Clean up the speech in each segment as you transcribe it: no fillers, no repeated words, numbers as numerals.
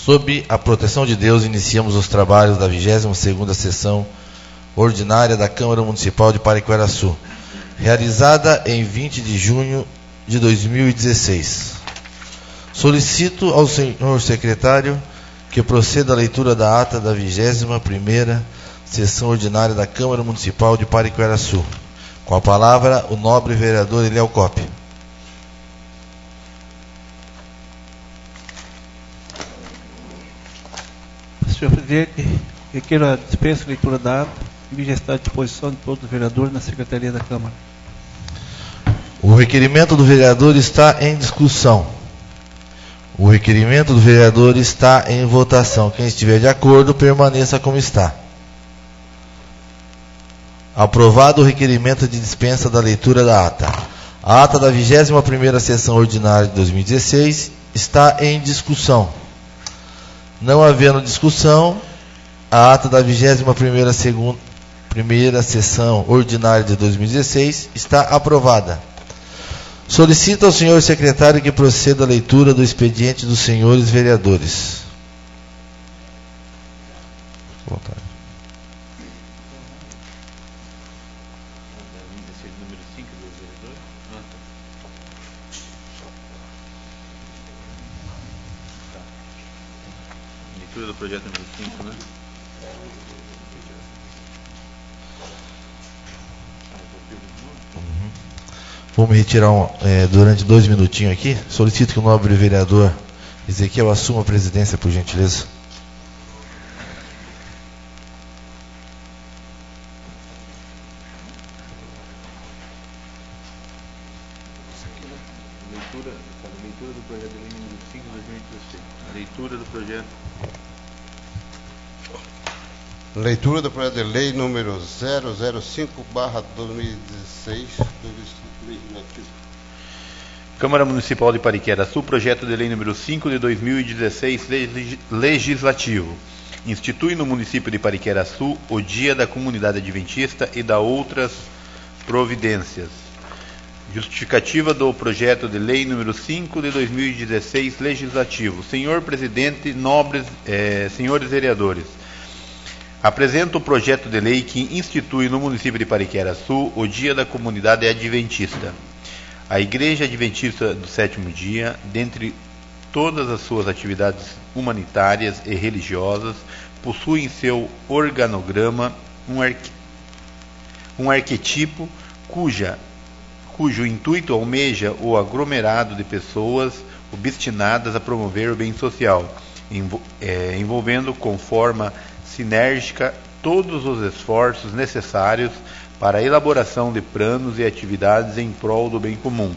Sob a proteção de Deus, iniciamos os trabalhos da 22ª sessão ordinária da Câmara Municipal de Pariquera-Açu, realizada em 20 de junho de 2016. Solicito ao senhor secretário que proceda à leitura da ata da 21ª sessão ordinária da Câmara Municipal de Pariquera-Açu. Com a palavra, o nobre vereador Eliel Coppi. Senhor presidente, requeiro a dispensa e leitura da ata e já está à disposição de todos os vereadores na Secretaria da Câmara. O requerimento do vereador está em discussão. O requerimento do vereador está em votação. Quem estiver de acordo, permaneça como está. Aprovado o requerimento de dispensa da leitura da ata. A ata da 21ª sessão ordinária de 2016 está em discussão. Não havendo discussão, a ata da 21ª sessão ordinária de 2016 está aprovada. Solicito ao senhor secretário que proceda à leitura do expediente dos senhores vereadores. Leitura do projeto número 5, né? Vou me retirar durante 2 minutinhos aqui. Solicito que o nobre vereador Ezequiel assuma a presidência, por gentileza. Leitura do projeto de lei número 5 de 2016. Leitura do projeto. Leitura do projeto de lei número 005/2016 do Legislativo. Câmara Municipal de Pariquera-Açu, projeto de lei número 5 de 2016, legislativo. Institui no município de Pariquera-Açu o Dia da Comunidade Adventista e da outras providências. Justificativa do projeto de lei número 5 de 2016, legislativo. Senhor presidente, nobres senhores vereadores, apresento o projeto de lei que institui no município de Pariquera-Açu o Dia da Comunidade Adventista. A Igreja Adventista do Sétimo Dia, dentre todas as suas atividades humanitárias e religiosas, possui em seu organograma um arquetipo cujo intuito almeja o aglomerado de pessoas obstinadas a promover o bem social, envolvendo com forma sinérgica todos os esforços necessários para a elaboração de planos e atividades em prol do bem comum.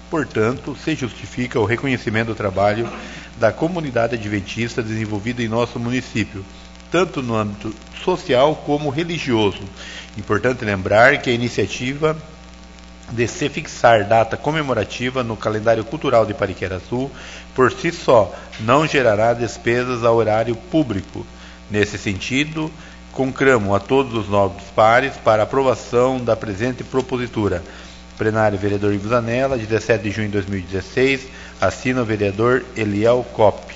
Portanto, se justifica o reconhecimento do trabalho da comunidade adventista desenvolvido em nosso município, tanto no âmbito social como religioso. Importante lembrar que a iniciativa de se fixar data comemorativa no calendário cultural de Pariquera-Açu, por si só, não gerará despesas ao erário público. Nesse sentido, conclamo a todos os nobres pares para aprovação da presente propositura. Plenário vereador Ivo Zanella, 17 de junho de 2016, assina o vereador Eliel Coppi.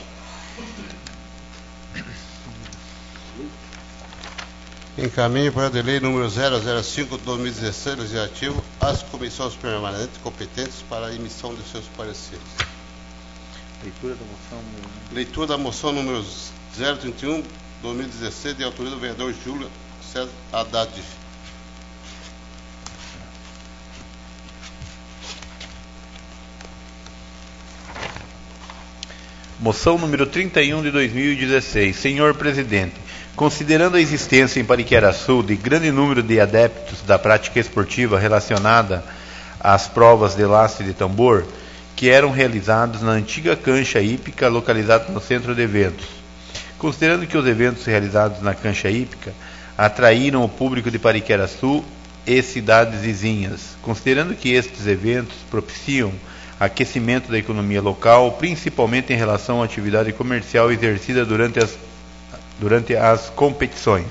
Encaminho o projeto de lei número 005/2016, legislativo, às comissões permanentes competentes para a emissão de seus pareceres. Leitura da moção número 031/2016, de autoria do vereador Júlio César Haddad. Moção número 31 de 2016. Senhor presidente, considerando a existência em Pariquera-Açu de grande número de adeptos da prática esportiva relacionada às provas de laço e de tambor, que eram realizados na antiga cancha hípica localizada no centro de eventos. Considerando que os eventos realizados na cancha hípica atraíram o público de Pariquera-Açu e cidades vizinhas, considerando que estes eventos propiciam aquecimento da economia local, principalmente em relação à atividade comercial exercida durante as competições.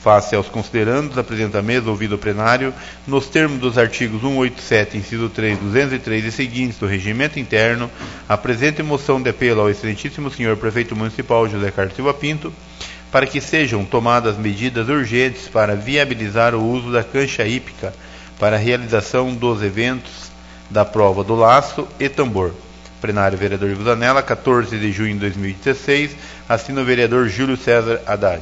Face aos considerandos, apresenta a mesa, ouvido o plenário, nos termos dos artigos 187, inciso 3, 203 e seguintes do Regimento Interno, apresenta moção de apelo ao excelentíssimo senhor Prefeito Municipal José Carlos Silva Pinto, para que sejam tomadas medidas urgentes para viabilizar o uso da cancha hípica para a realização dos eventos da prova do laço e tambor. Plenário vereador Ivo Zanella, 14 de junho de 2016, assina o vereador Júlio César Haddad.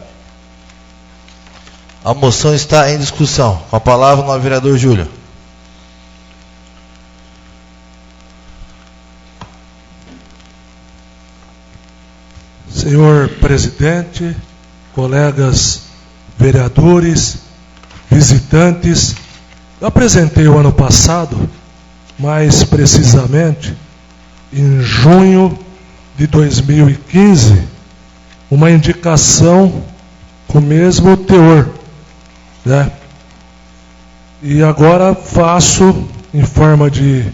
A moção está em discussão. Com a palavra, o vereador Júlio. Senhor presidente, colegas vereadores, visitantes, eu apresentei o ano passado, mais precisamente, em junho de 2015, uma indicação com o mesmo teor, né? E agora faço, em forma de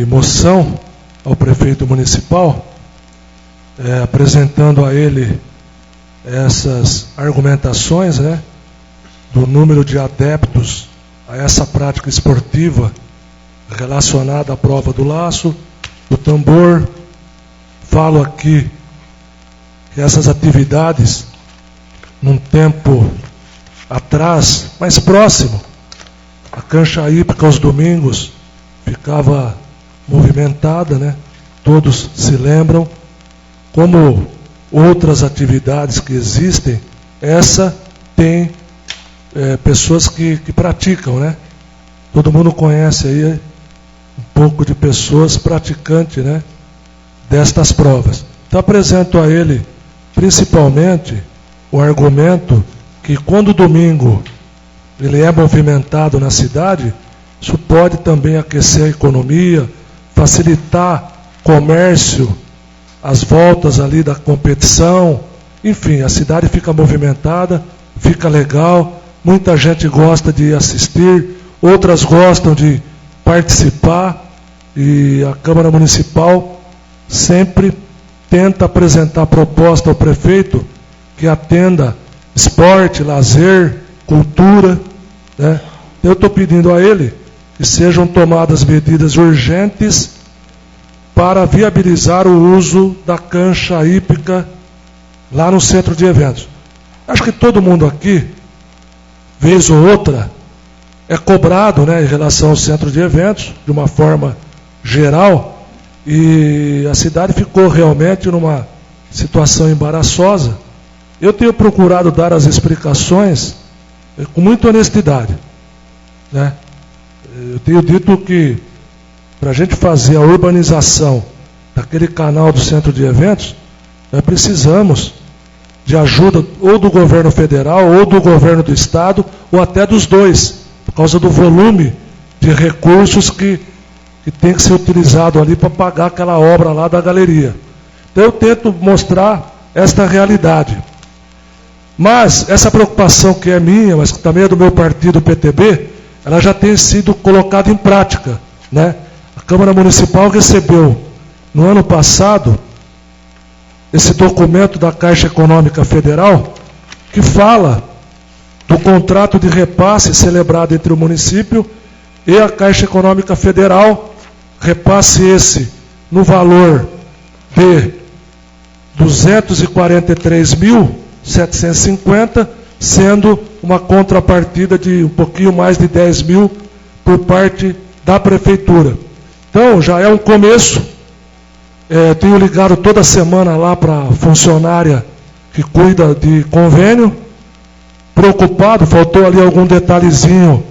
moção ao prefeito municipal, apresentando a ele essas argumentações, né, do número de adeptos a essa prática esportiva relacionada à prova do laço, do tambor. Falo aqui que essas atividades, num tempo atrás, mais próximo, a cancha hípica aos domingos ficava movimentada, né? Todos se lembram. Como outras atividades que existem, essa tem pessoas que praticam, né? Todo mundo conhece aí um pouco de pessoas praticantes, né, destas provas. Então apresento a ele principalmente o argumento que quando o domingo ele é movimentado na cidade, isso pode também aquecer a economia, facilitar comércio, as voltas ali da competição, enfim, a cidade fica movimentada, fica legal, muita gente gosta de assistir, outras gostam de participar, e a Câmara Municipal sempre tenta apresentar proposta ao prefeito que atenda esporte, lazer, cultura, né? Eu estou pedindo a ele que sejam tomadas medidas urgentes para viabilizar o uso da cancha hípica lá no centro de eventos. Acho que todo mundo aqui, vez ou outra, é cobrado, né, em relação ao centro de eventos, de uma forma geral, e a cidade ficou realmente numa situação embaraçosa. Eu tenho procurado dar as explicações com muita honestidade, né? Eu tenho dito que para a gente fazer a urbanização daquele canal do centro de eventos, nós precisamos de ajuda ou do governo federal, ou do governo do estado, ou até dos dois, por causa do volume de recursos que tem que ser utilizado ali para pagar aquela obra lá da galeria. Então eu tento mostrar esta realidade. Mas essa preocupação que é minha, mas que também é do meu partido, o PTB, ela já tem sido colocada em prática, né? A Câmara Municipal recebeu, no ano passado, esse documento da Caixa Econômica Federal, que fala do contrato de repasse celebrado entre o município e a Caixa Econômica Federal, repasse esse no valor de 243.750, sendo uma contrapartida de um pouquinho mais de 10 mil por parte da Prefeitura. Então, já é um começo. Tenho ligado toda semana lá para a funcionária que cuida de convênio, preocupado, faltou ali algum detalhezinho,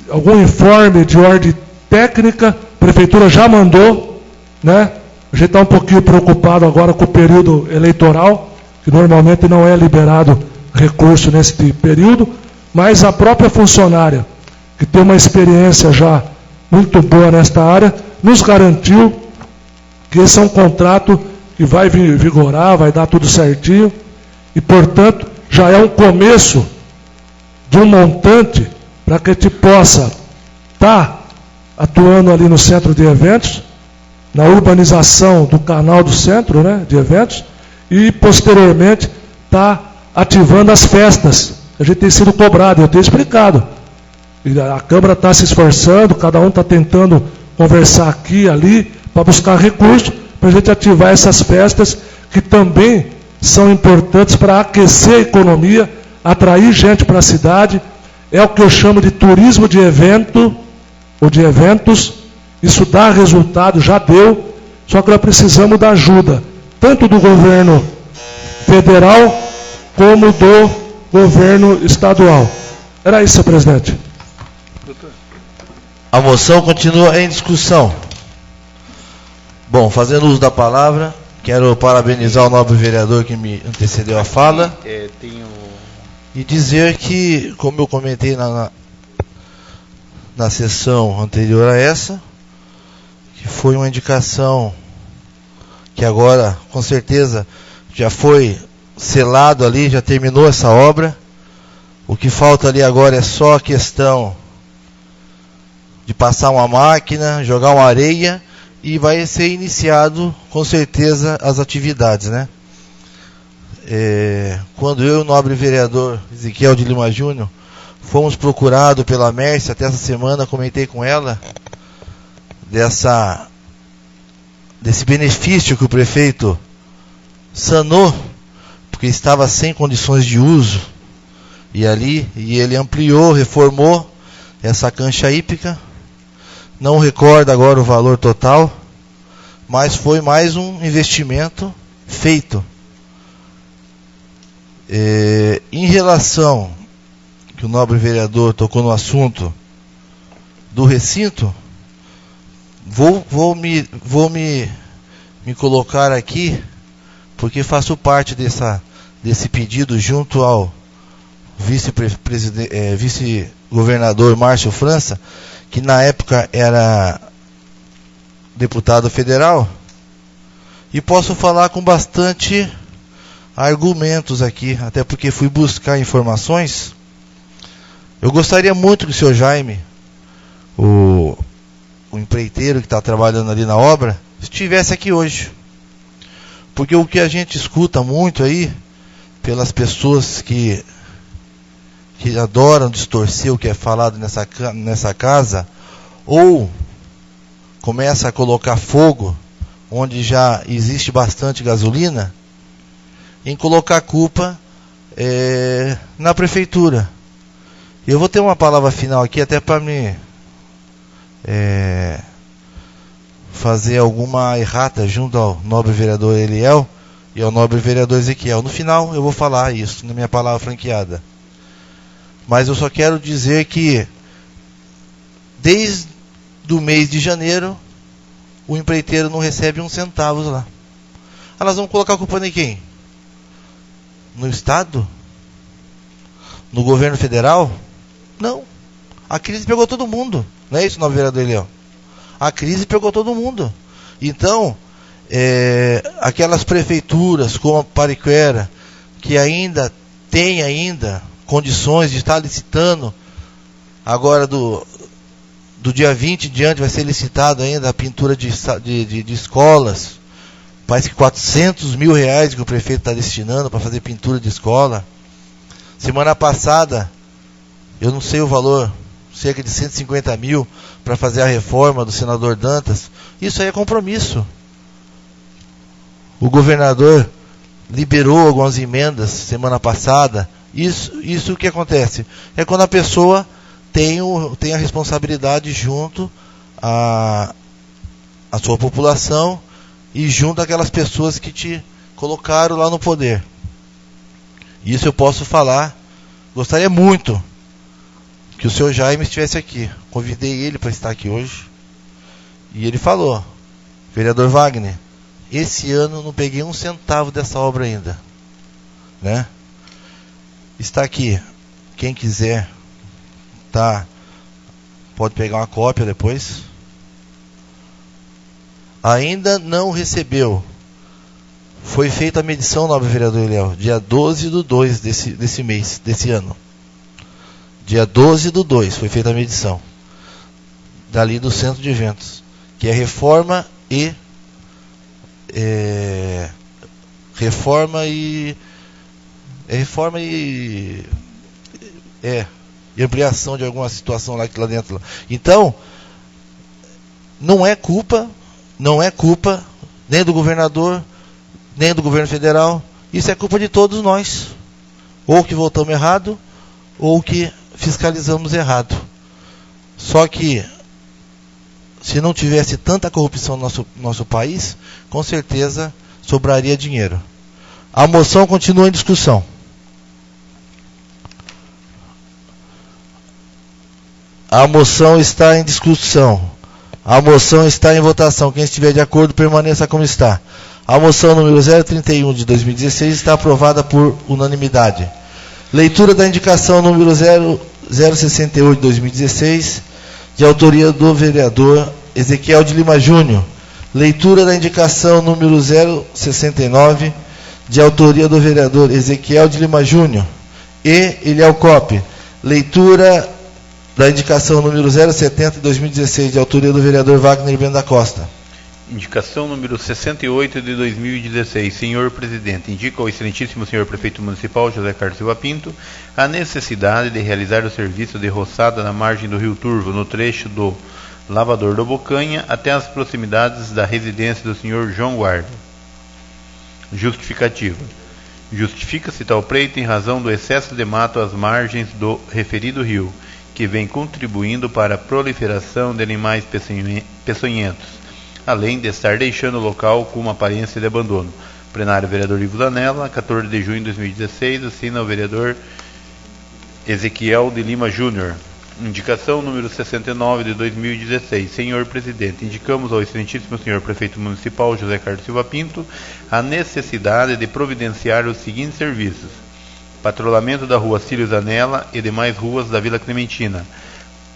algum informe de ordem técnica, a Prefeitura já mandou, né? A gente está um pouquinho preocupado agora com o período eleitoral, que normalmente não é liberado recurso nesse período, mas a própria funcionária, que tem uma experiência já muito boa nesta área, nos garantiu que esse é um contrato que vai vigorar, vai dar tudo certinho, e, portanto, já é um começo de um montante para que a gente possa estar atuando ali no centro de eventos, na urbanização do canal do centro, né, de eventos, e, posteriormente, estar ativando as festas a gente tem sido cobrado, eu tenho explicado. E a Câmara está se esforçando, cada um está tentando conversar aqui e ali, para buscar recursos, para a gente ativar essas festas, que também são importantes para aquecer a economia, atrair gente para a cidade. É o que eu chamo de turismo de evento, ou de eventos. Isso dá resultado, já deu, só que nós precisamos da ajuda, tanto do governo federal, como do governo estadual. Era isso, senhor presidente. A moção continua em discussão. Bom, fazendo uso da palavra, quero parabenizar o nobre vereador que me antecedeu a fala. E dizer que, como eu comentei na sessão anterior a essa, que foi uma indicação que agora, com certeza, já foi selado ali, já terminou essa obra. O que falta ali agora é só a questão de passar uma máquina, jogar uma areia e vai ser iniciado, com certeza, as atividades, né? Quando eu e o nobre vereador Ezequiel de Lima Júnior fomos procurados pela Mércia, até essa semana comentei com ela desse benefício que o prefeito sanou, porque estava sem condições de uso, e ele ampliou, reformou essa cancha hípica. Não recordo agora o valor total, mas foi mais um investimento feito. Em relação que o nobre vereador tocou no assunto do recinto, vou me colocar aqui, porque faço parte desse pedido junto ao vice-governador Márcio França, que na época era deputado federal, e posso falar com bastante argumentos aqui, até porque fui buscar informações. Eu gostaria muito que o senhor Jaime, o empreiteiro que está trabalhando ali na obra, estivesse aqui hoje, porque o que a gente escuta muito aí, pelas pessoas que adoram distorcer o que é falado nessa casa, ou começa a colocar fogo onde já existe bastante gasolina, em colocar a culpa na prefeitura. Eu vou ter uma palavra final aqui, até para me fazer alguma errata junto ao nobre vereador Eliel e ao nobre vereador Ezequiel. No final eu vou falar isso na minha palavra franqueada. Mas eu só quero dizer que desde o mês de janeiro o empreiteiro não recebe uns centavos lá. Nós vamos colocar a culpa em quem? No Estado? No governo federal? Não. A crise pegou todo mundo. Não é isso, nobre vereador Eliel? A crise pegou todo mundo. Então, aquelas prefeituras como a Pariquera, que ainda tem condições de estar licitando, agora do dia 20 em diante vai ser licitado ainda a pintura de escolas. Parece que 400 mil reais que o prefeito está destinando para fazer pintura de escola. Semana passada, eu não sei o valor, cerca de 150 mil para fazer a reforma do senador Dantas. Isso aí é compromisso. O governador liberou algumas emendas semana passada. Isso que acontece é quando a pessoa tem a responsabilidade junto à sua população e junto àquelas pessoas que te colocaram lá no poder. Isso eu posso falar. Gostaria muito que o senhor Jaime estivesse aqui. Convidei ele para estar aqui hoje. E ele falou: vereador Wagner, esse ano não peguei um centavo dessa obra ainda, né? Está aqui. Quem quiser, pode pegar uma cópia depois. Ainda não recebeu. Foi feita a medição, nobre vereador Eliel, dia 12/2 desse mês, desse ano. Dia 12/2 foi feita a medição. Dali do centro de eventos, que é reforma e E ampliação de alguma situação lá dentro. Então, não é culpa nem do governador, nem do governo federal. Isso é culpa de todos nós. Ou que votamos errado, ou que fiscalizamos errado. Só que, se não tivesse tanta corrupção no nosso país, com certeza sobraria dinheiro. A moção continua em discussão. A moção está em discussão. A moção está em votação. Quem estiver de acordo, permaneça como está. A moção número 031 de 2016 está aprovada por unanimidade. Leitura da indicação número 068 de 2016, de autoria do vereador Ezequiel de Lima Júnior. Leitura da indicação número 069, de autoria do vereador Ezequiel de Lima Júnior e Eliel Cop. Leitura da indicação número 070 de 2016, de autoria do vereador Wagner Bento da Costa. Indicação número 68 de 2016. Senhor Presidente, indica ao excelentíssimo senhor Prefeito Municipal José Carlos Silva Pinto a necessidade de realizar o serviço de roçada na margem do Rio Turvo, no trecho do Lavador do Bocanha até as proximidades da residência do senhor João Guarda. Justificativa. Justifica-se tal pleito em razão do excesso de mato às margens do referido rio, que vem contribuindo para a proliferação de animais peçonhentos, além de estar deixando o local com uma aparência de abandono. Plenário vereador Ivo Zanella, 14 de junho de 2016, assina o vereador Ezequiel de Lima Júnior. Indicação número 69 de 2016. Senhor Presidente, indicamos ao excelentíssimo senhor Prefeito Municipal José Carlos Silva Pinto a necessidade de providenciar os seguintes serviços: patrulhamento da rua Cílio Zanella e demais ruas da Vila Clementina,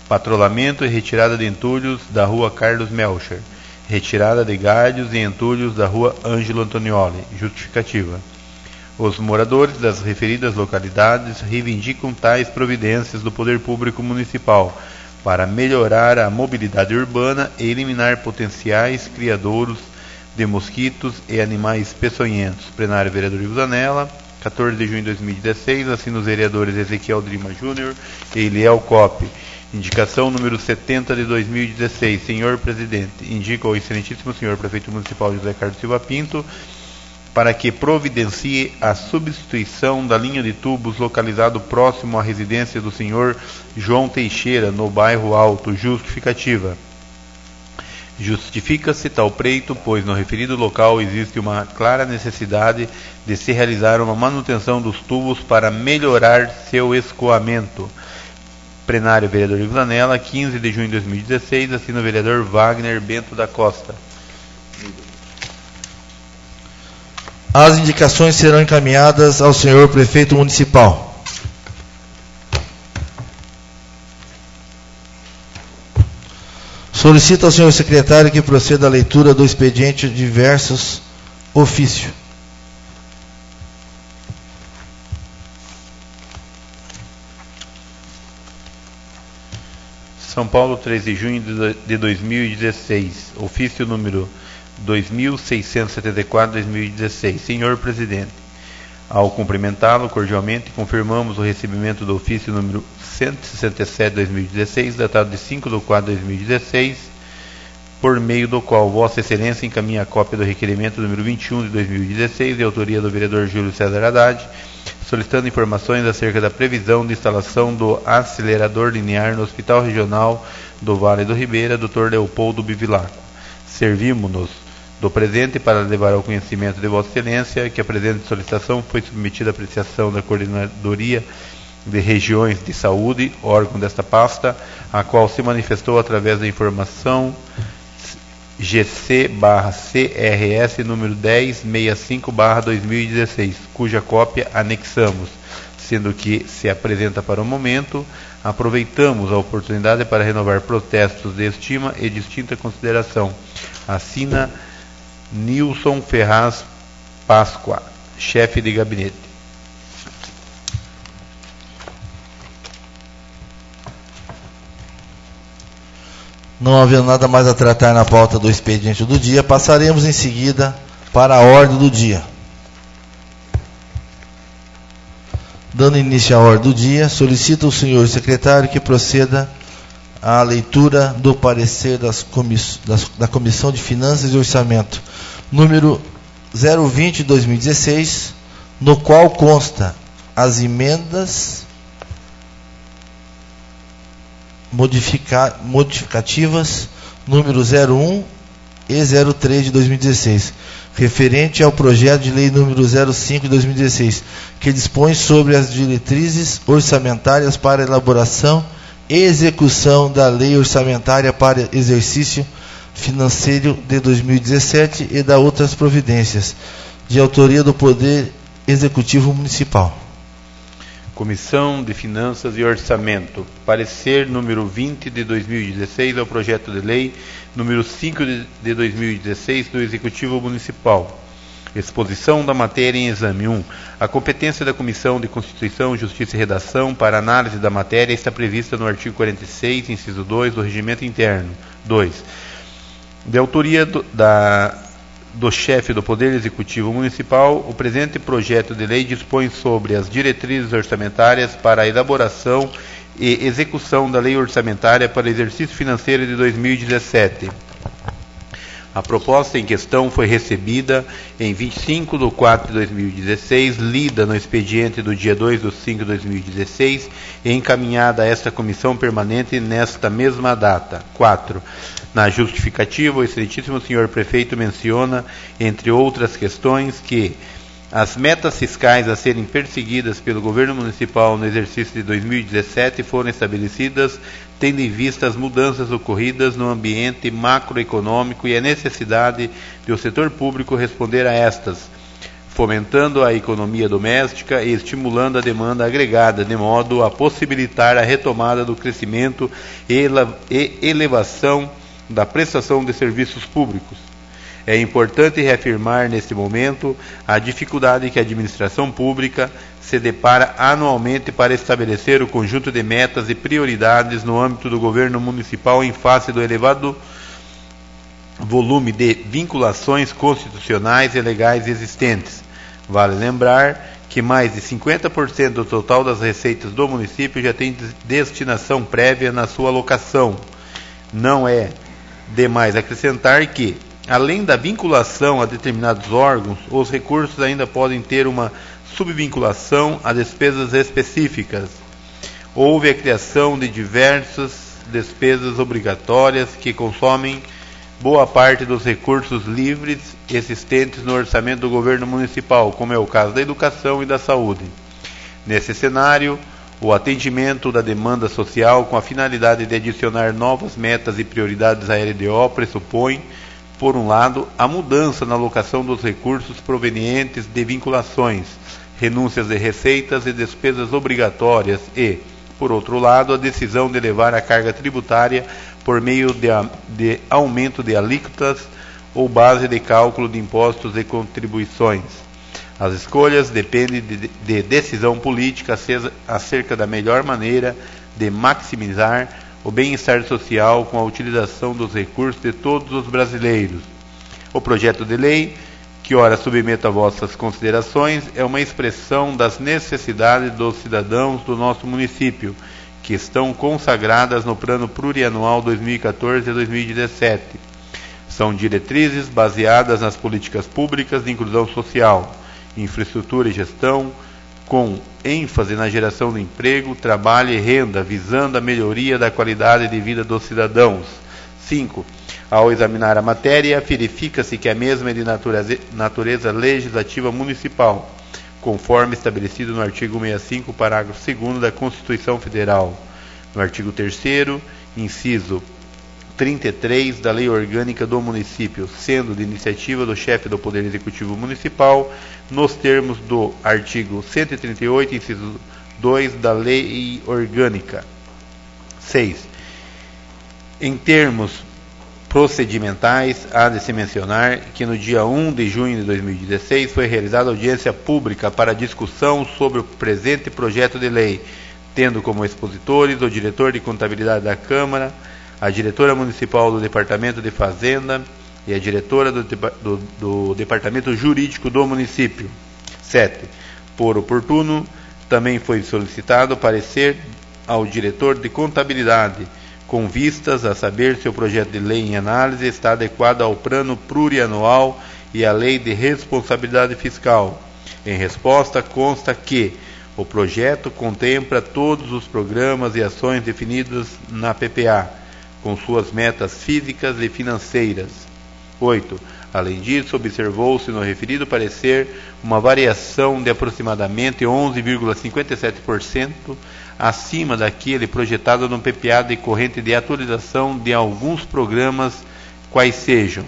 patrulhamento e retirada de entulhos da rua Carlos Melcher, retirada de galhos e entulhos da rua Ângelo Antonioli. Justificativa. Os moradores das referidas localidades reivindicam tais providências do Poder Público Municipal para melhorar a mobilidade urbana e eliminar potenciais criadouros de mosquitos e animais peçonhentos. Plenário vereador Ivo Zanella, 14 de junho de 2016, assina os vereadores Ezequiel de Lima Júnior e Eliel Cop. Indicação número 70 de 2016. Senhor Presidente, indica ao excelentíssimo senhor Prefeito Municipal José Carlos Silva Pinto para que providencie a substituição da linha de tubos localizado próximo à residência do senhor João Teixeira, no bairro Alto. Justificativa. Justifica-se tal pleito, pois no referido local existe uma clara necessidade de se realizar uma manutenção dos tubos para melhorar seu escoamento. Plenário vereador Ivo Zanella, 15 de junho de 2016, assina o vereador Wagner Bento da Costa. As indicações serão encaminhadas ao senhor Prefeito Municipal. Solicito ao senhor secretário que proceda à leitura do expediente diversos ofício. São Paulo, 3 de junho de 2016. Ofício número 2674/2016. Senhor Presidente, ao cumprimentá-lo cordialmente, confirmamos o recebimento do ofício número 167/2016, datado de 5/4/2016, por meio do qual Vossa Excelência encaminha a cópia do requerimento número 21 de 2016, de autoria do vereador Júlio César Haddad, solicitando informações acerca da previsão de instalação do acelerador linear no Hospital Regional do Vale do Ribeira, Dr. Leopoldo Bivilaco. Servimos-nos do presente para levar ao conhecimento de Vossa Excelência que a presente solicitação foi submetida à apreciação da Coordenadoria de Regiões de Saúde, órgão desta pasta, a qual se manifestou através da informação GC/CRS número 1065/2016, cuja cópia anexamos, sendo que se apresenta para o momento. Aproveitamos a oportunidade para renovar protestos de estima e distinta consideração. Assina Nilson Ferraz Páscoa, chefe de gabinete. Não havendo nada mais a tratar na pauta do expediente do dia, passaremos em seguida para a ordem do dia. Dando início à ordem do dia, solicito ao senhor secretário que proceda à leitura do parecer da Comissão de Finanças e Orçamento, número 020/2016, no qual consta as emendas modificativas número 01 e 03 de 2016, referente ao projeto de lei número 05 de 2016, que dispõe sobre as diretrizes orçamentárias para elaboração e execução da lei orçamentária para exercício financeiro de 2017 e da outras providências, de autoria do Poder Executivo Municipal. Comissão de Finanças e Orçamento. Parecer número 20 de 2016 ao projeto de lei número 5 de 2016 do Executivo Municipal. Exposição da matéria em exame. 1. A competência da Comissão de Constituição, Justiça e Redação para análise da matéria está prevista no artigo 46, inciso 2 do Regimento Interno. 2. De autoria do chefe do Poder Executivo Municipal, o presente projeto de lei dispõe sobre as diretrizes orçamentárias para a elaboração e execução da lei orçamentária para o exercício financeiro de 2017. A proposta em questão foi recebida em 25 de 4 de 2016, lida no expediente do dia 2 de 5 de 2016 e encaminhada a esta comissão permanente nesta mesma data. 4. Na justificativa, o excelentíssimo senhor prefeito menciona, entre outras questões, que as metas fiscais a serem perseguidas pelo governo municipal no exercício de 2017 foram estabelecidas tendo em vista as mudanças ocorridas no ambiente macroeconômico e a necessidade de o setor público responder a estas, fomentando a economia doméstica e estimulando a demanda agregada, de modo a possibilitar a retomada do crescimento e elevação da prestação de serviços públicos. É importante reafirmar neste momento a dificuldade que a administração pública se depara anualmente para estabelecer o conjunto de metas e prioridades no âmbito do governo municipal em face do elevado volume de vinculações constitucionais e legais existentes. Vale lembrar que mais de 50% do total das receitas do município já tem destinação prévia na sua alocação. Não é demais acrescentar que, além da vinculação a determinados órgãos, os recursos ainda podem ter uma subvinculação a despesas específicas. Houve a criação de diversas despesas obrigatórias que consomem boa parte dos recursos livres existentes no orçamento do governo municipal, como é o caso da educação e da saúde. Nesse cenário, o atendimento da demanda social com a finalidade de adicionar novas metas e prioridades à LDO pressupõe, por um lado, a mudança na alocação dos recursos provenientes de vinculações, renúncias de receitas e despesas obrigatórias e, por outro lado, a decisão de elevar a carga tributária por meio de aumento de alíquotas ou base de cálculo de impostos e contribuições. As escolhas dependem de decisão política acerca da melhor maneira de maximizar o bem-estar social com a utilização dos recursos de todos os brasileiros. O projeto de lei, que ora submeto a vossas considerações, é uma expressão das necessidades dos cidadãos do nosso município, que estão consagradas no Plano Plurianual 2014 a 2017. São diretrizes baseadas nas políticas públicas de inclusão social, infraestrutura e gestão, com ênfase na geração de emprego, trabalho e renda, visando a melhoria da qualidade de vida dos cidadãos. 5. Ao examinar a matéria, verifica-se que a mesma é de natureza legislativa municipal, conforme estabelecido no artigo 65, parágrafo 2º da Constituição Federal, no artigo 3º, inciso 33 da Lei Orgânica do Município, sendo de iniciativa do chefe do Poder Executivo Municipal, nos termos do artigo 138, inciso 2 da Lei Orgânica. 6. Em termos procedimentais, há de se mencionar que no dia 1 de junho de 2016 foi realizada audiência pública para discussão sobre o presente projeto de lei, tendo como expositores o diretor de contabilidade da Câmara, a diretora municipal do Departamento de Fazenda e a diretora do Departamento Jurídico do município. 7. Por oportuno, Também foi solicitado parecer ao diretor de contabilidade, com vistas a saber se o projeto de lei em análise está adequado ao plano plurianual e à lei de responsabilidade fiscal. Em resposta, consta que o projeto contempla todos os programas e ações definidos na PPA, com suas metas físicas e financeiras. 8. Além disso, observou-se no referido parecer uma variação de aproximadamente 11,57% acima daquele projetado no PPA decorrente de atualização de alguns programas, quais sejam: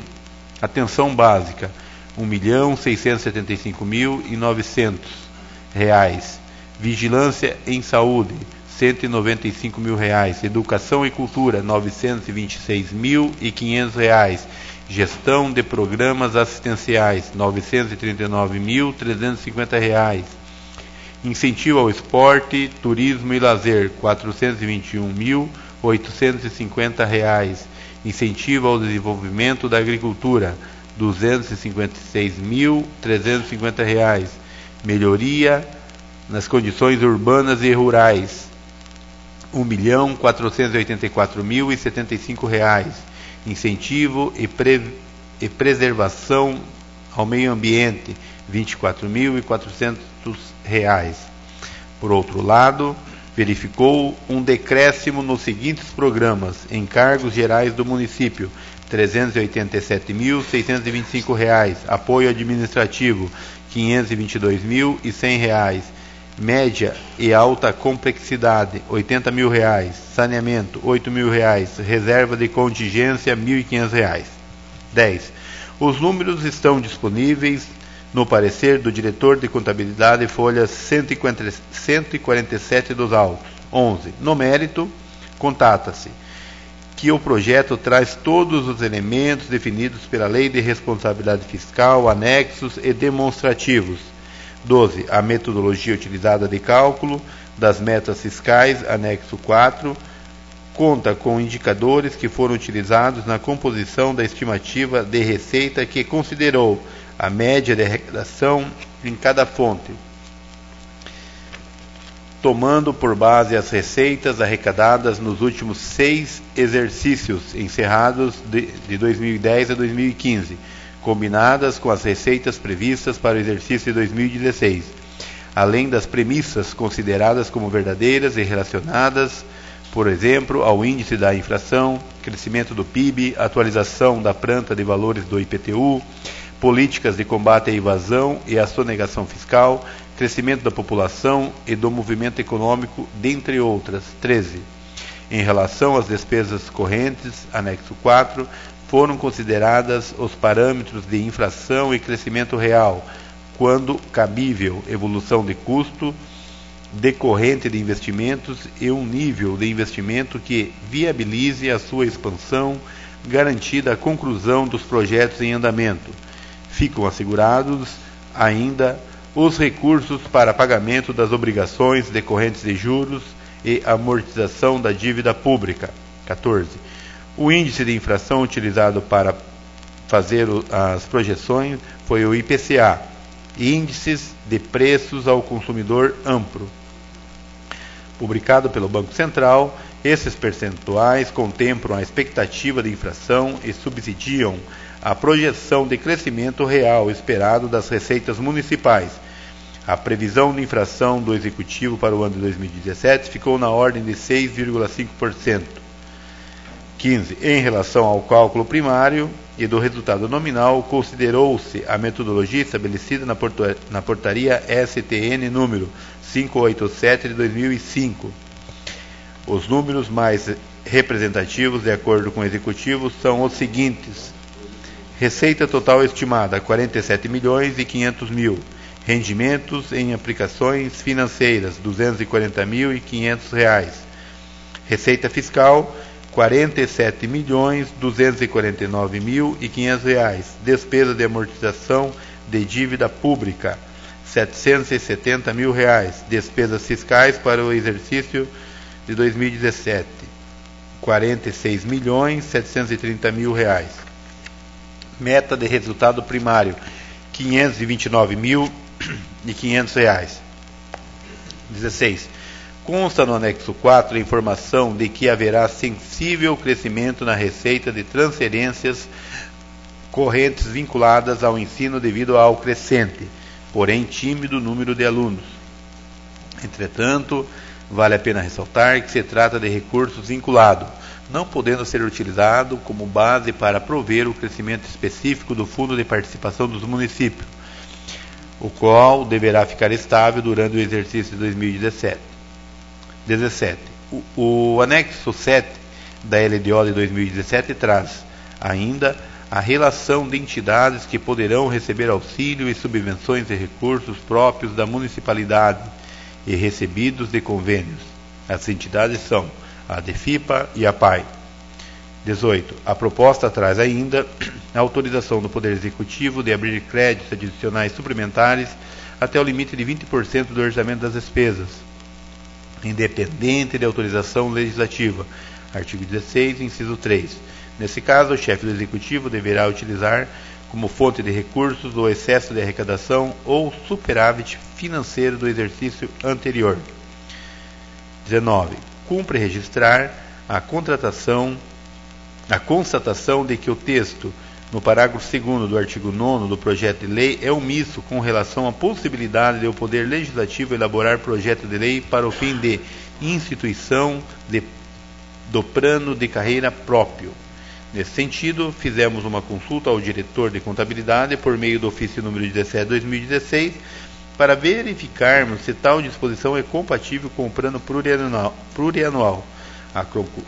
atenção básica, R$ 1.675.900, vigilância em saúde, R$ 195.000, educação e cultura, R$ 926.500, gestão de programas assistenciais, R$ 939.350, incentivo ao esporte, turismo e lazer, R$ 421.850, incentivo ao desenvolvimento da agricultura, R$ 256.350, melhoria nas condições urbanas e rurais, R$ 1.484.075, incentivo e preservação ao meio ambiente, R$ 24.400. Por outro lado, verificou um decréscimo nos seguintes programas: encargos gerais do município, R$ 387.625, apoio administrativo, R$ 522.100, média e alta complexidade, R$ 80.000, saneamento, R$ 8.000, reserva de contingência, R$ 1.500. 10. Os números estão disponíveis no parecer do diretor de contabilidade, folha 147 dos autos. 11. No mérito, contata-se que o projeto traz todos os elementos definidos pela Lei de Responsabilidade Fiscal, anexos e demonstrativos. 12. A metodologia utilizada de cálculo das metas fiscais, anexo 4, conta com indicadores que foram utilizados na composição da estimativa de receita, que considerou a média de arrecadação em cada fonte, tomando por base as receitas arrecadadas nos últimos 6 exercícios encerrados de 2010 a 2015, combinadas com as receitas previstas para o exercício de 2016, além das premissas consideradas como verdadeiras e relacionadas, por exemplo, ao índice da inflação, crescimento do PIB, atualização da planta de valores do IPTU, políticas de combate à evasão e à sonegação fiscal, crescimento da população e do movimento econômico, dentre outras. 13. Em relação às despesas correntes, anexo 4, foram consideradas os parâmetros de inflação e crescimento real, quando cabível, evolução de custo decorrente de investimentos e um nível de investimento que viabilize a sua expansão, garantida a conclusão dos projetos em andamento. Ficam assegurados ainda os recursos para pagamento das obrigações decorrentes de juros e amortização da dívida pública. 14. O índice de inflação utilizado para fazer as projeções foi o IPCA, Índices de Preços ao Consumidor Amplo, publicado pelo Banco Central. Esses percentuais contemplam a expectativa de inflação e subsidiam a projeção de crescimento real esperado das receitas municipais. A previsão de inflação do Executivo para o ano de 2017 ficou na ordem de 6,5%. 15. Em relação ao cálculo primário e do resultado nominal, considerou-se a metodologia estabelecida na portaria STN número 587 de 2005. Os números mais representativos, de acordo com o Executivo, são os seguintes: receita total estimada, 47.500.000. Rendimentos em aplicações financeiras, R$240.500. Receita fiscal, R$47.249.500. Despesa de amortização de dívida pública, R$770.000. Despesas fiscais para o exercício de 2017, R$46.730.000. Meta de resultado primário, R$529.500. 16. Consta no anexo 4 a informação de que haverá sensível crescimento na receita de transferências correntes vinculadas ao ensino devido ao crescente, porém tímido número de alunos. Entretanto, vale a pena ressaltar que se trata de recursos vinculados, não podendo ser utilizado como base para prover o crescimento específico do Fundo de Participação dos Municípios, o qual deverá ficar estável durante o exercício de 2017. 17. O anexo 7 da LDO de 2017 traz ainda a relação de entidades que poderão receber auxílio e subvenções de recursos próprios da municipalidade e recebidos de convênios. As entidades são a DEFIPA e a PAI. 18. A proposta traz ainda a autorização do Poder Executivo de abrir créditos adicionais suplementares até o limite de 20% do orçamento das despesas, independente de autorização legislativa. Artigo 16, inciso 3. Nesse caso, o chefe do Executivo deverá utilizar como fonte de recursos o excesso de arrecadação ou superávit financeiro do exercício anterior. 19. Cumpre registrar a constatação de que o texto, no parágrafo 2º do artigo 9º do projeto de lei, é omisso com relação à possibilidade de o Poder Legislativo elaborar projeto de lei para o fim de instituição do plano de carreira próprio. Nesse sentido, fizemos uma consulta ao diretor de contabilidade por meio do ofício número 17/2016 para verificarmos se tal disposição é compatível com o plano plurianual.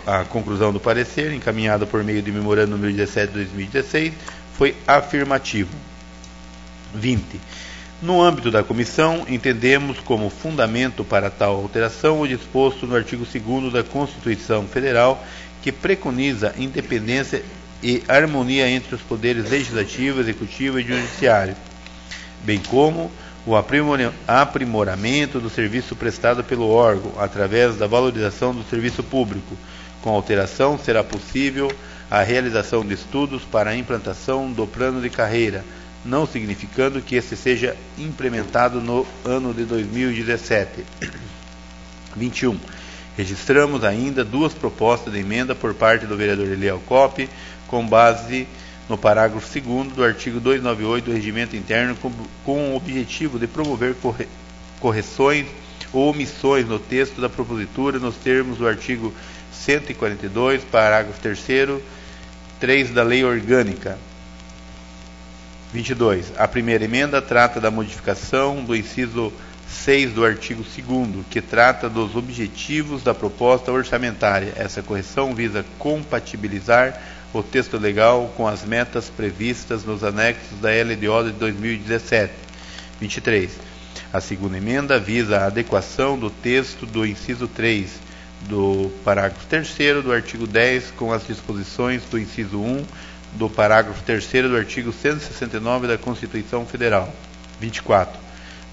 A conclusão do parecer, encaminhada por meio de memorando número 17/2016, foi afirmativo. 20. No âmbito da comissão, entendemos como fundamento para tal alteração o disposto no artigo 2º da Constituição Federal, que preconiza independência e harmonia entre os poderes legislativo, executivo e judiciário, bem como o aprimoramento do serviço prestado pelo órgão, através da valorização do serviço público. Com alteração, será possível a realização de estudos para a implantação do plano de carreira, não significando que este seja implementado no ano de 2017. 21. Registramos ainda duas propostas de emenda por parte do vereador Eliel Coppe, com base no parágrafo 2º do artigo 298 do Regimento Interno, com o objetivo de promover correções ou omissões no texto da propositura nos termos do artigo 142, parágrafo 3º, 3 da Lei Orgânica. 22. A primeira emenda trata da modificação do inciso 6 do artigo 2º, que trata dos objetivos da proposta orçamentária. Essa correção visa compatibilizar o texto legal com as metas previstas nos anexos da LDO de 2017. 23. A segunda emenda visa a adequação do texto do inciso 3 do parágrafo 3º do artigo 10 com as disposições do inciso 1 do parágrafo 3º do artigo 169 da Constituição Federal. 24.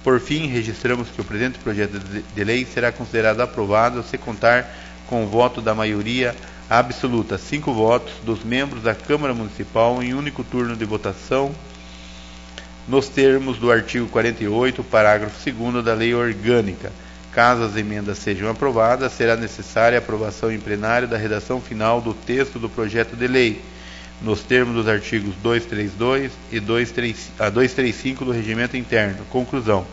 Por fim, registramos que o presente projeto de lei será considerado aprovado se contar com o voto da maioria absoluta, 5 votos, dos membros da Câmara Municipal em único turno de votação, nos termos do artigo 48, parágrafo 2º da Lei Orgânica. Caso as emendas sejam aprovadas, será necessária a aprovação em plenário da redação final do texto do projeto de lei, nos termos dos artigos 232 e 235 do Regimento Interno. Conclusão.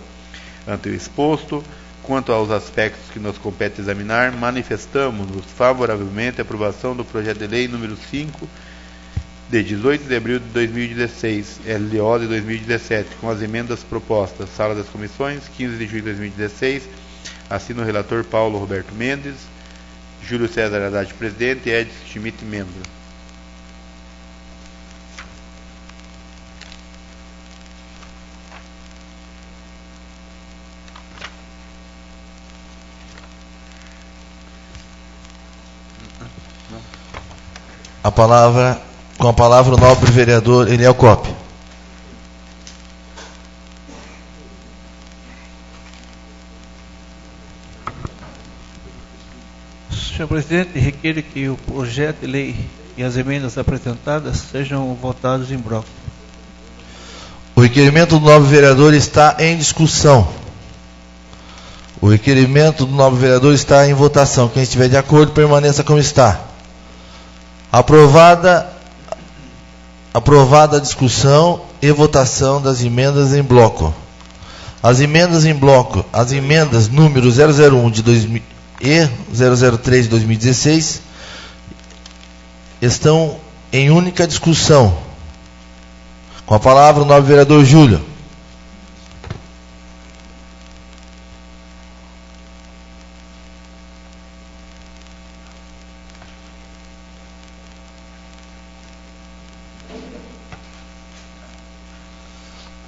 Ante o exposto, quanto aos aspectos que nos compete examinar, manifestamos-nos favoravelmente à aprovação do projeto de lei número 5, de 18 de abril de 2016, LDO de 2017, com as emendas propostas. Sala das Comissões, 15 de julho de 2016, assina o relator Paulo Roberto Mendes, Júlio César Haddad, presidente, e Edson Schmidt, membro. Com a palavra o nobre vereador Eliel Coppe. Senhor presidente, requer que o projeto de lei e as emendas apresentadas sejam votados em bloco. O requerimento do nobre vereador está em discussão. O requerimento do nobre vereador está em votação. Quem estiver de acordo, permaneça como está. Aprovada a discussão e votação das emendas em bloco. As emendas em bloco, as emendas número 001 de 2000 e 003 de 2016 estão em única discussão. Com a palavra o nobre vereador Júlio.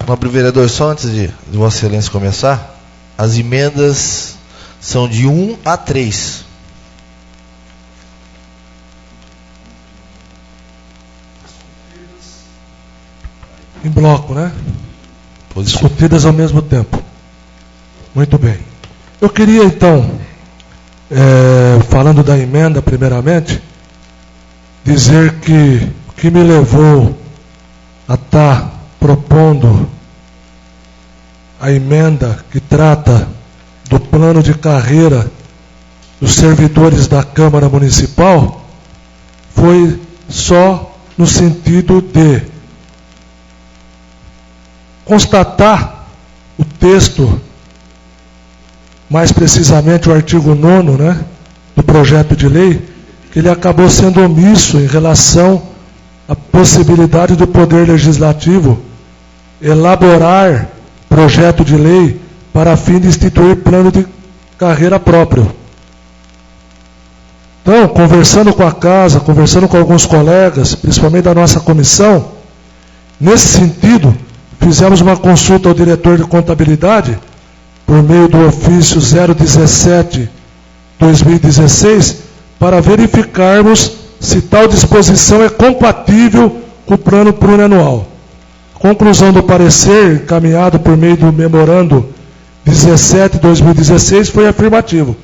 Nobre vereador, só antes de Vossa Excelência começar, as emendas são de 1 a 3. Em bloco, né? Positivo. Discutidas ao mesmo tempo. Muito bem. Eu queria, então, falando da emenda, primeiramente, dizer que o que me levou a estar propondo a emenda que trata do plano de carreira dos servidores da Câmara Municipal foi só no sentido de constatar o texto, mais precisamente o artigo 9º, né, do projeto de lei, que ele acabou sendo omisso em relação à possibilidade do Poder Legislativo elaborar projeto de lei para fim de instituir plano de carreira próprio. Então, conversando com a casa, conversando com alguns colegas, principalmente da nossa comissão, nesse sentido, fizemos uma consulta ao diretor de contabilidade, por meio do ofício 017/2016, para verificarmos se tal disposição é compatível com o plano plurianual. Conclusão do parecer, encaminhado por meio do memorando 17/2016, foi afirmativo.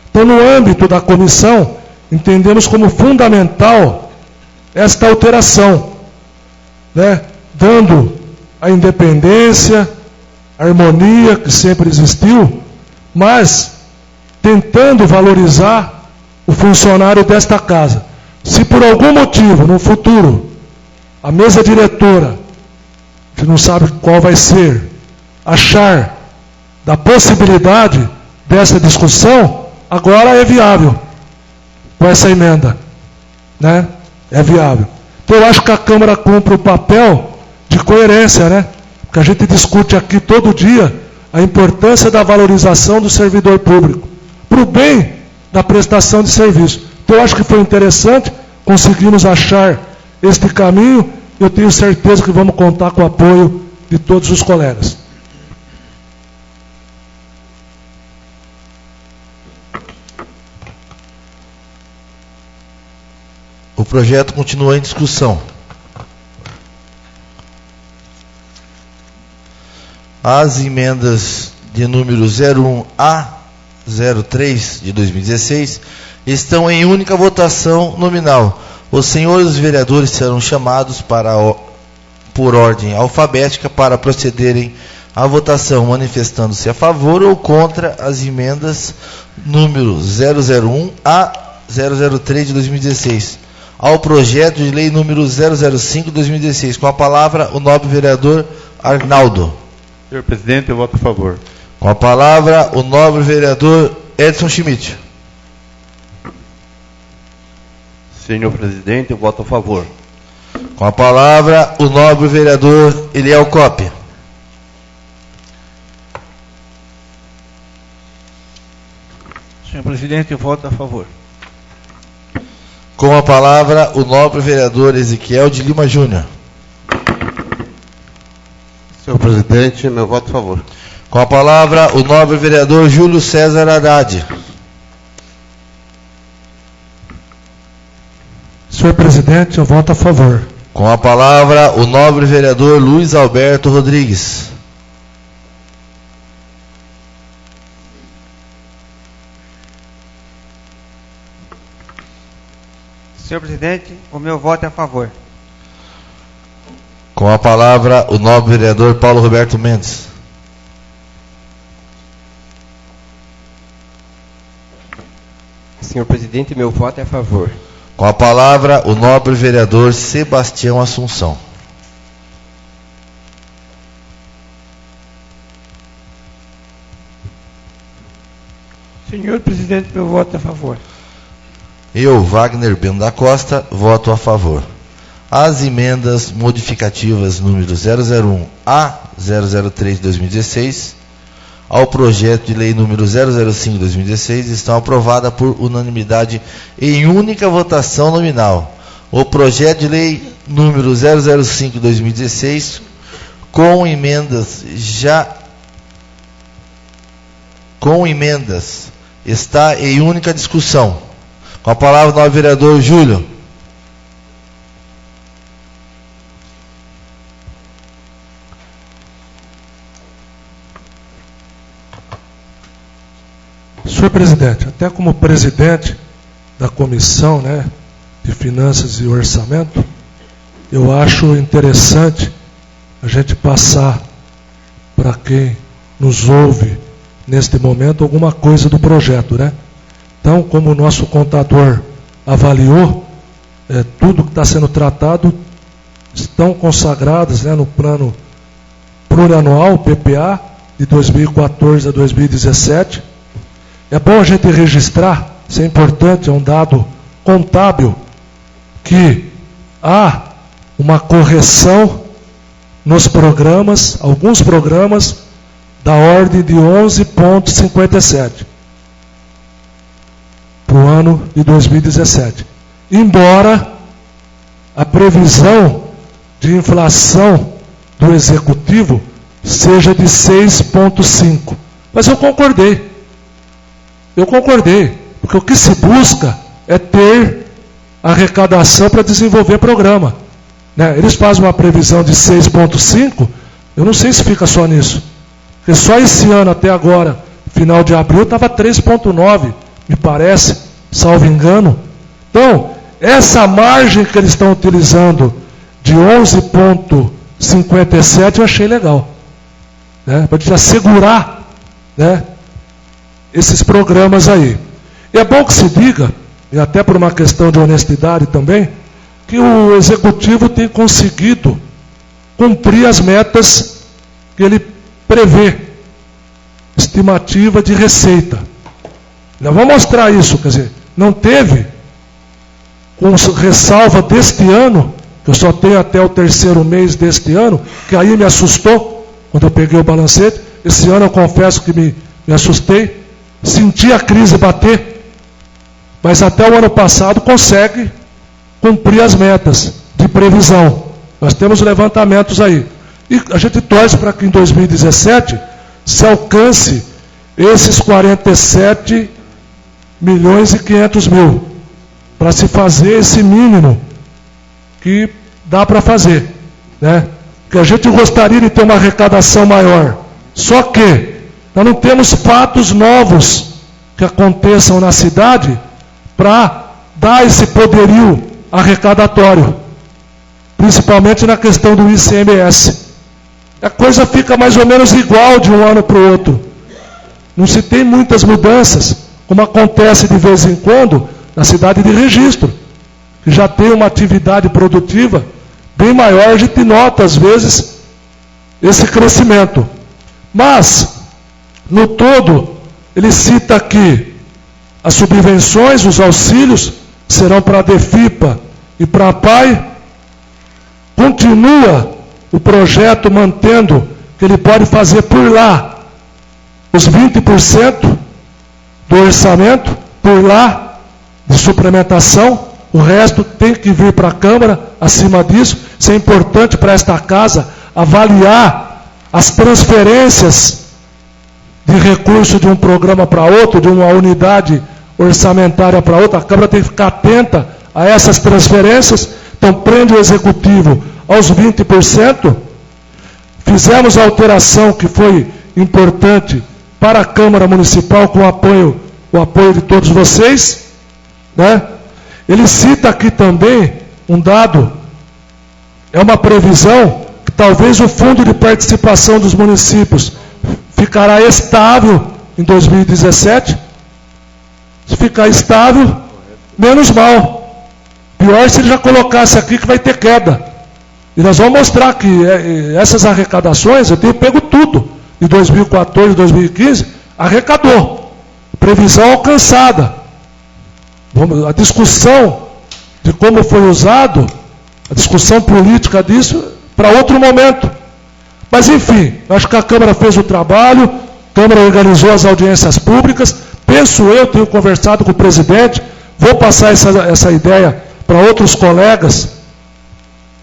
Então, no âmbito da comissão, entendemos como fundamental esta alteração, né, dando a independência, a harmonia que sempre existiu, mas tentando valorizar o funcionário desta casa. Se por algum motivo, no futuro, a mesa diretora, que não sabe qual vai ser, achar da possibilidade dessa discussão, agora é viável com essa emenda, né? É viável. Então eu acho que a Câmara cumpre o papel de coerência, né? Porque a gente discute aqui todo dia a importância da valorização do servidor público, para o bem da prestação de serviço. Então eu acho que foi interessante, conseguimos achar este caminho. Eu tenho certeza que vamos contar com o apoio de todos os colegas. O projeto continua em discussão. As emendas de número 01 a 03 de 2016 estão em única votação nominal. Os senhores vereadores serão chamados por ordem alfabética para procederem à votação, manifestando-se a favor ou contra as emendas número 001 a 003 de 2016, ao projeto de lei número 005 de 2016. Com a palavra, o nobre vereador Arnaldo. Senhor presidente, eu voto a favor. Com a palavra, o nobre vereador Edson Schmidt. Senhor presidente, eu voto a favor. Com a palavra, o nobre vereador Eliel Coppi. Senhor presidente, eu voto a favor. Com a palavra, o nobre vereador Ezequiel de Lima Júnior. Senhor presidente, meu voto a favor. Com a palavra, o nobre vereador Júlio César Haddad. Senhor presidente, eu voto a favor. Com a palavra, o nobre vereador Luiz Alberto Rodrigues. Senhor presidente, o meu voto é a favor. Com a palavra, o nobre vereador Paulo Roberto Mendes. Senhor presidente, meu voto é a favor. Com a palavra, o nobre vereador Sebastião Assunção. Senhor presidente, meu voto é a favor. Eu, Wagner Bento da Costa, voto a favor. As emendas modificativas número 001 a 003 de 2016 ao projeto de lei número 005 de 2016 estão aprovadas por unanimidade em única votação nominal. O projeto de lei número 005 de 2016 com emendas está em única discussão. Com a palavra, o novo vereador Júlio. Senhor presidente, até como presidente da comissão, de Finanças e Orçamento, eu acho interessante a gente passar para quem nos ouve neste momento alguma coisa do projeto, Então, como o nosso contador avaliou, tudo que está sendo tratado estão consagradas no plano plurianual, PPA, de 2014 a 2017. É bom a gente registrar, isso é importante, é um dado contábil, que há uma correção nos programas, alguns programas, da ordem de 11,57 para o ano de 2017. Embora a previsão de inflação do Executivo seja de 6,5. Mas eu concordei, porque o que se busca é ter arrecadação para desenvolver programa. Eles fazem uma previsão de 6,5, eu não sei se fica só nisso. Porque só esse ano até agora, final de abril, estava 3,9, me parece, salvo engano. Então, essa margem que eles estão utilizando de 11,57 eu achei legal. Para a gente assegurar esses programas aí. E é bom que se diga, e até por uma questão de honestidade também, que o Executivo tem conseguido cumprir as metas que ele prevê, estimativa de receita. Eu vou mostrar isso, quer dizer, não teve, com ressalva deste ano, que eu só tenho até o terceiro mês deste ano, que aí me assustou, quando eu peguei o balancete. Esse ano eu confesso que me assustei, senti a crise bater, mas até o ano passado consegue cumprir as metas de previsão. Nós temos levantamentos aí. E a gente torce para que em 2017 se alcance esses 47 milhões e 500 mil, para se fazer esse mínimo que dá para fazer, Porque a gente gostaria de ter uma arrecadação maior, só que nós não temos fatos novos que aconteçam na cidade para dar esse poderio arrecadatório, principalmente na questão do ICMS. A coisa fica mais ou menos igual de um ano para o outro. Não se tem muitas mudanças, como acontece de vez em quando na cidade de Registro, que já tem uma atividade produtiva bem maior. A gente nota, às vezes, esse crescimento. Mas, no todo, ele cita aqui as subvenções, os auxílios, serão para a DEFIPA e para a PAI. Continua o projeto mantendo que ele pode fazer por lá os 20% do orçamento, por lá, de suplementação. O resto tem que vir para a Câmara, acima disso. Isso é importante para esta casa, avaliar as transferências de recurso de um programa para outro, de uma unidade orçamentária para outra. A Câmara tem que ficar atenta a essas transferências. Então, prende o Executivo aos 20%. Fizemos a alteração que foi importante para a Câmara Municipal com o apoio de todos vocês. Ele cita aqui também um dado, é uma previsão que talvez o fundo de participação dos municípios ficará estável em 2017. Se ficar estável, menos mal. Pior se ele já colocasse aqui que vai ter queda. E nós vamos mostrar que essas arrecadações, eu tenho pego tudo. De 2014, 2015, arrecadou. Previsão alcançada. A discussão de como foi usado, a discussão política disso, para outro momento. Mas enfim, acho que a Câmara fez o trabalho, a Câmara organizou as audiências públicas, penso eu, tenho conversado com o presidente, vou passar essa ideia para outros colegas,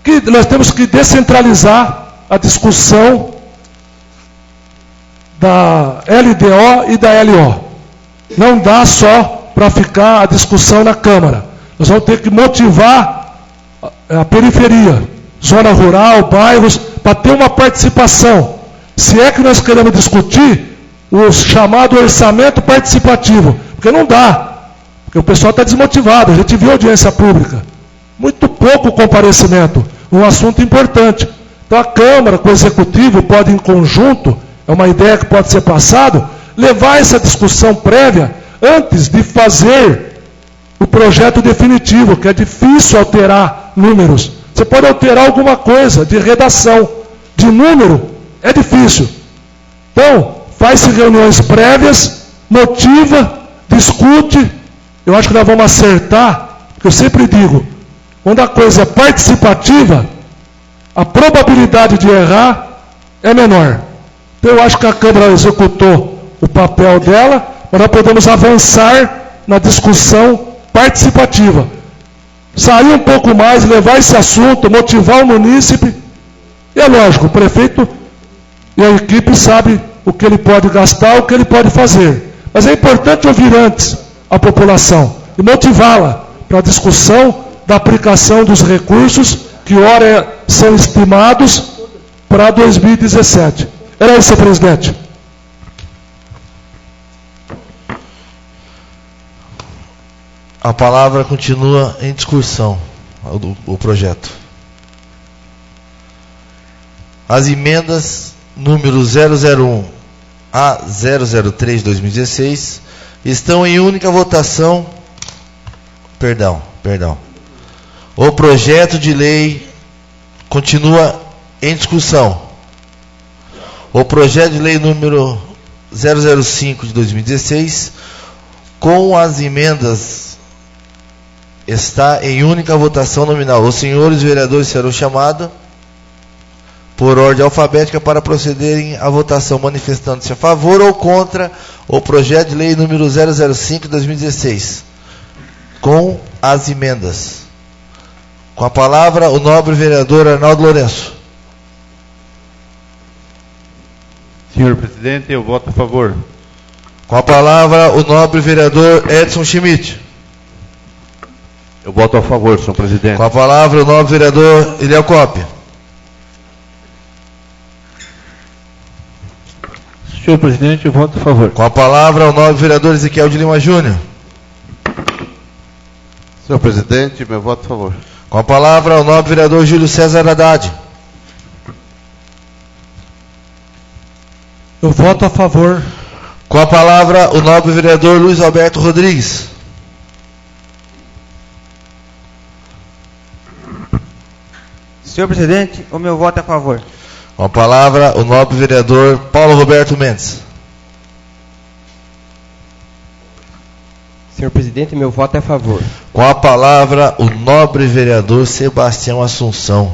que nós temos que descentralizar a discussão da LDO e da LO. Não dá só para ficar a discussão na Câmara. Nós vamos ter que motivar a periferia, zona rural, bairros, para ter uma participação. Se é que nós queremos discutir o chamado orçamento participativo, porque não dá, porque o pessoal está desmotivado, a gente viu a audiência pública, muito pouco comparecimento, um assunto importante. Então a Câmara com o Executivo pode em conjunto, é uma ideia que pode ser passada, levar essa discussão prévia antes de fazer o projeto definitivo, que é difícil alterar números. Você pode alterar alguma coisa de redação, de número, é difícil. Então, faz-se reuniões prévias, motiva, discute. Eu acho que nós vamos acertar, porque eu sempre digo, quando a coisa é participativa, a probabilidade de errar é menor. Então, eu acho que a Câmara executou o papel dela, mas nós podemos avançar na discussão participativa. Sair um pouco mais, levar esse assunto, motivar o munícipe. E é lógico, o prefeito e a equipe sabem o que ele pode gastar, o que ele pode fazer. Mas é importante ouvir antes a população e motivá-la para a discussão da aplicação dos recursos que ora são estimados para 2017. Era isso, presidente. A palavra continua em discussão, o projeto. As emendas número 001 a 003/2016 estão em única votação. Perdão. O projeto de lei continua em discussão. O projeto de lei número 005 de 2016, com as emendas, está em única votação nominal. Os senhores vereadores serão chamados por ordem alfabética para procederem à votação, manifestando-se a favor ou contra o projeto de lei número 005 de 2016, com as emendas. Com a palavra, o nobre vereador Arnaldo Lourenço. Senhor presidente, eu voto a favor. Com a palavra, o nobre vereador Edson Schmidt. Eu voto a favor, senhor presidente. Com a palavra, o nobre vereador Eliel Coppi. Senhor presidente, eu voto a favor. Com a palavra, o nobre vereador Ezequiel de Lima Júnior. Senhor presidente, meu voto a favor. Com a palavra, o nobre vereador Júlio César Haddad. Eu voto a favor. Com a palavra, o nobre vereador Luiz Alberto Rodrigues. Senhor presidente, o meu voto é a favor. Com a palavra, o nobre vereador Paulo Roberto Mendes. Senhor presidente, meu voto é a favor. Com a palavra, o nobre vereador Sebastião Assunção.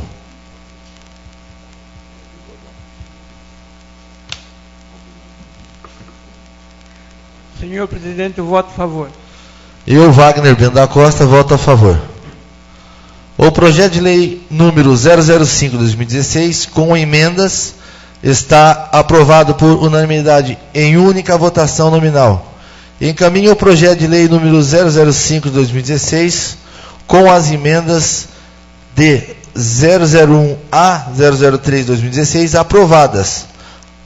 Senhor presidente, eu voto a favor. Eu, Wagner Bento da Costa, voto a favor. O projeto de lei número 005 de 2016, com emendas, está aprovado por unanimidade em única votação nominal. Encaminho o projeto de lei número 005 de 2016, com as emendas de 001 a 003 de 2016 aprovadas.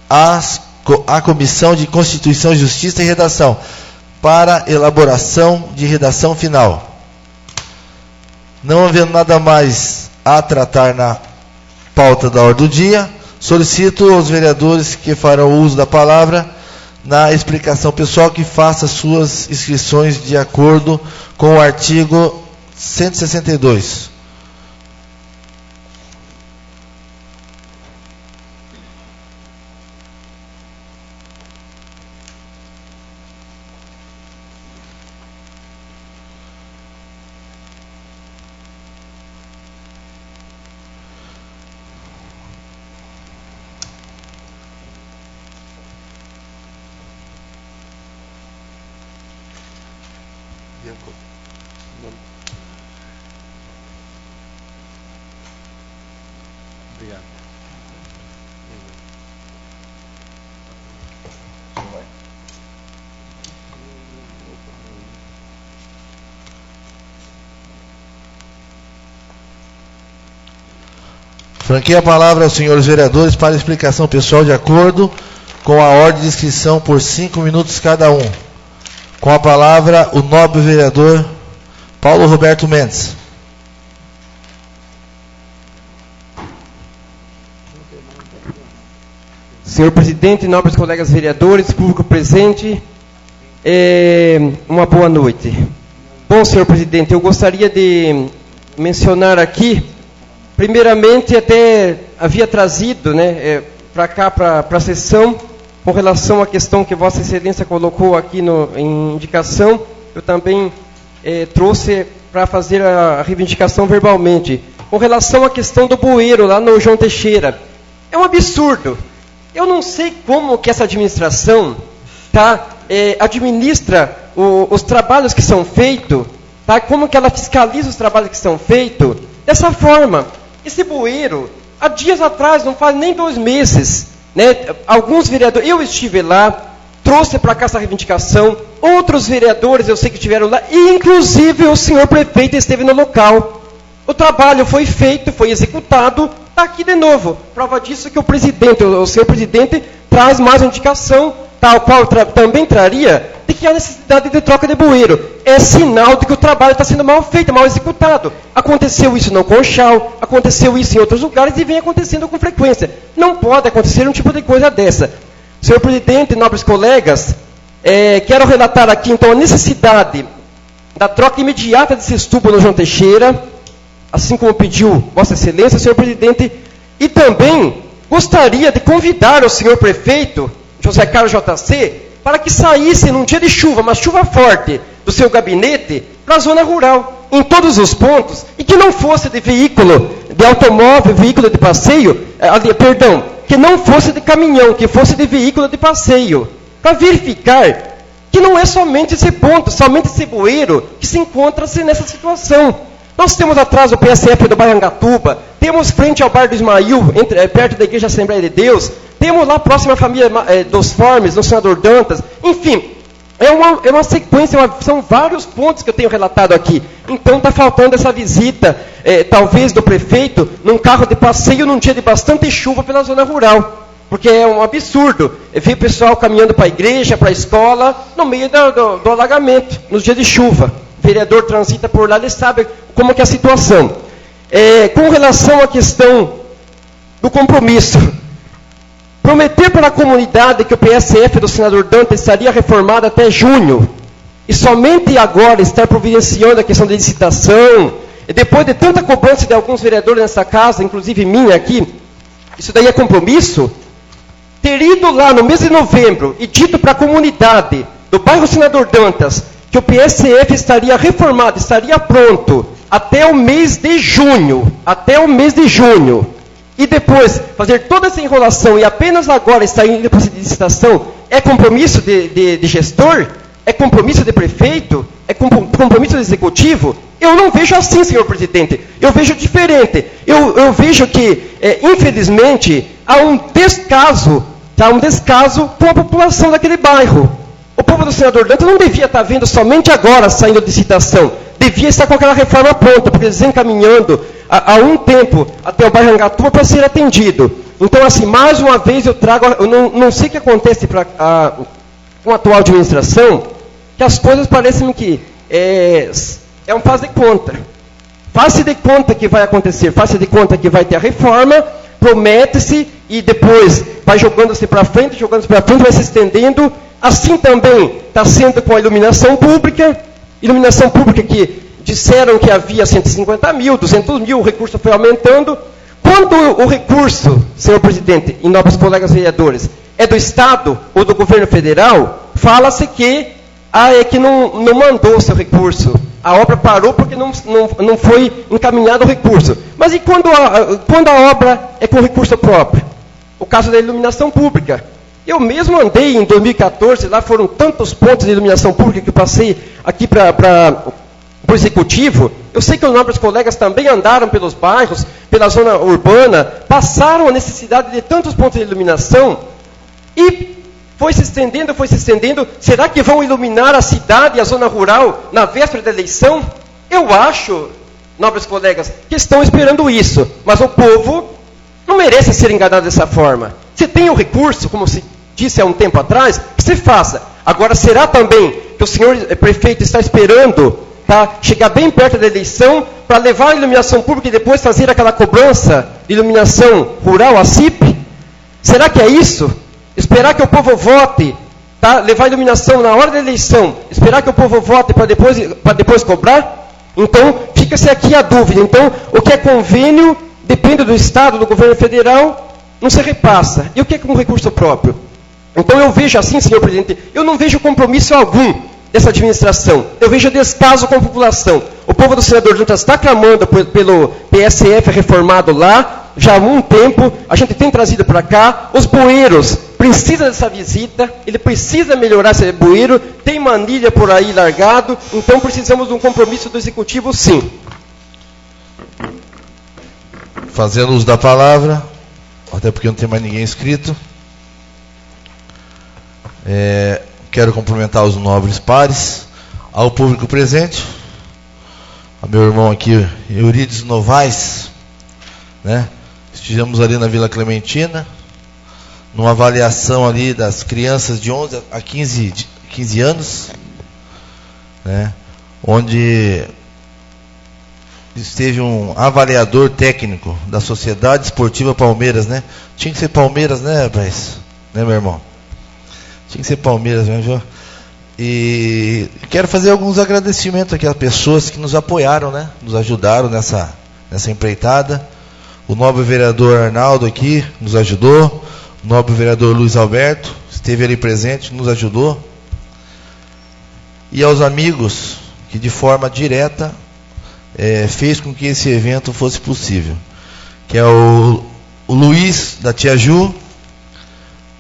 A Comissão de Constituição, Justiça e Redação, para elaboração de redação final. Não havendo nada mais a tratar na pauta da ordem do dia, solicito aos vereadores que farão uso da palavra na explicação pessoal que faça suas inscrições de acordo com o artigo 162. Obrigado. Franqueio a palavra aos senhores vereadores para explicação pessoal de acordo com a ordem de inscrição por 5 minutos cada um. Com a palavra, o nobre vereador Paulo Roberto Mendes. Senhor presidente, nobres colegas vereadores, público presente, uma boa noite. Bom, senhor presidente, eu gostaria de mencionar aqui, primeiramente, até havia trazido para cá, para a sessão, com relação à questão que Vossa Excelência colocou aqui em indicação, eu também trouxe para fazer a reivindicação verbalmente. Com relação à questão do bueiro lá no João Teixeira, é um absurdo. Eu não sei como que essa administração administra os trabalhos que são feitos, como que ela fiscaliza os trabalhos que são feitos, dessa forma. Esse bueiro, há dias atrás, não faz nem 2 meses, alguns vereadores, eu estive lá, trouxe para cá essa reivindicação, outros vereadores eu sei que estiveram lá, e inclusive o senhor prefeito esteve no local. O trabalho foi feito, foi executado, está aqui de novo. Prova disso que o senhor presidente traz mais uma indicação, tal qual também traria, de que há necessidade de troca de bueiro. É sinal de que o trabalho está sendo mal feito, mal executado. Aconteceu isso no Conchal, aconteceu isso em outros lugares e vem acontecendo com frequência. Não pode acontecer um tipo de coisa dessa. Senhor presidente, nobres colegas, quero relatar aqui então a necessidade da troca imediata desses tubos no João Teixeira, assim como pediu Vossa Excelência, senhor presidente, e também gostaria de convidar o senhor prefeito, José Carlos JC, para que saísse num dia de chuva, uma chuva forte, do seu gabinete para a zona rural, em todos os pontos, e que não fosse de veículo, de automóvel, veículo de passeio, que não fosse de caminhão, que fosse de veículo de passeio, para verificar que não é somente esse ponto, somente esse bueiro que se encontra-se nessa situação. Nós temos atrás o PSF do bairro Angatuba, temos frente ao bairro do Ismael, perto da Igreja Assembleia de Deus, temos lá próxima à família dos Formes, do senador Dantas, enfim, é uma sequência, são vários pontos que eu tenho relatado aqui. Então está faltando essa visita, talvez do prefeito, num carro de passeio num dia de bastante chuva pela zona rural. Porque é um absurdo ver o pessoal caminhando para a igreja, para a escola, no meio do alagamento, nos dias de chuva. O vereador transita por lá, ele sabe como que é a situação. Com relação à questão do compromisso, prometer para a comunidade que o PSF do senador Dantas estaria reformado até junho, e somente agora estar providenciando a questão da licitação, e depois de tanta cobrança de alguns vereadores nessa casa, inclusive minha aqui, isso daí é compromisso? Ter ido lá no mês de novembro e dito para a comunidade do bairro Senador Dantas que o PSF estaria reformado, estaria pronto até o mês de junho, e depois fazer toda essa enrolação e apenas agora estar indo para essa licitação, é compromisso de gestor? É compromisso de prefeito? É compromisso do executivo? Eu não vejo assim, senhor presidente. Eu vejo diferente. Eu vejo que, infelizmente, há um descaso com a população daquele bairro. O povo do senador Dantas não devia estar vendo somente agora saindo de licitação. Devia estar com aquela reforma pronta, porque eles encaminhando há um tempo até o bairro Angatuba para ser atendido. Então, assim, mais uma vez eu trago, eu não sei o que acontece com a atual administração, que as coisas parecem que é um faz de conta. Faz-se de conta que vai acontecer, faz-se de conta que vai ter a reforma, promete-se e depois vai jogando-se para frente, vai se estendendo, Assim também está sendo com a iluminação pública que disseram que havia 150 mil, 200 mil, o recurso foi aumentando. Quando o recurso, senhor presidente e nobres colegas vereadores, é do Estado ou do governo federal, fala-se que não mandou o seu recurso. A obra parou porque não foi encaminhado o recurso. Mas e quando a obra é com recurso próprio? O caso da iluminação pública. Eu mesmo andei em 2014, lá foram tantos pontos de iluminação pública que eu passei aqui para o Executivo. Eu sei que os nobres colegas também andaram pelos bairros, pela zona urbana, passaram a necessidade de tantos pontos de iluminação e foi se estendendo. Será que vão iluminar a cidade e a zona rural na véspera da eleição? Eu acho, nobres colegas, que estão esperando isso. Mas o povo não merece ser enganado dessa forma. Se tem o recurso, como se disse há um tempo atrás, que se faça. Agora, será também que o senhor prefeito está esperando chegar bem perto da eleição para levar a iluminação pública e depois fazer aquela cobrança de iluminação rural, a CIP? Será que é isso? Esperar que o povo vote, levar a iluminação na hora da eleição, esperar que o povo vote para depois cobrar? Então, fica-se aqui a dúvida. Então, o que é convênio depende do Estado, do governo federal, não se repassa. E o que é com recurso próprio? Então, eu vejo assim, senhor presidente, eu não vejo compromisso algum dessa administração. Eu vejo descaso com a população. O povo do senador Juntas está clamando pelo PSF reformado lá, já há um tempo, a gente tem trazido para cá. Os bueiros precisam dessa visita, ele precisa melhorar esse bueiro, tem manilha por aí largado, então precisamos de um compromisso do Executivo, sim. Fazendo uso da palavra, até porque não tem mais ninguém inscrito, quero cumprimentar os nobres pares, ao público presente, a meu irmão aqui, Eurides Novaes, né? Estivemos ali na Vila Clementina, numa avaliação ali das crianças de 11 a 15 anos, né? Onde esteve um avaliador técnico da Sociedade Esportiva Palmeiras, né? Tinha que ser Palmeiras, né, rapaz? Né, meu irmão? Tinha que ser Palmeiras, né, João? E quero fazer alguns agradecimentos aqui às pessoas que nos apoiaram, né? Nos ajudaram nessa empreitada. O nobre vereador Arnaldo aqui nos ajudou. O nobre vereador Luiz Alberto esteve ali presente, nos ajudou. E aos amigos que de forma direta fez com que esse evento fosse possível. Que é o Luiz da Tia Ju,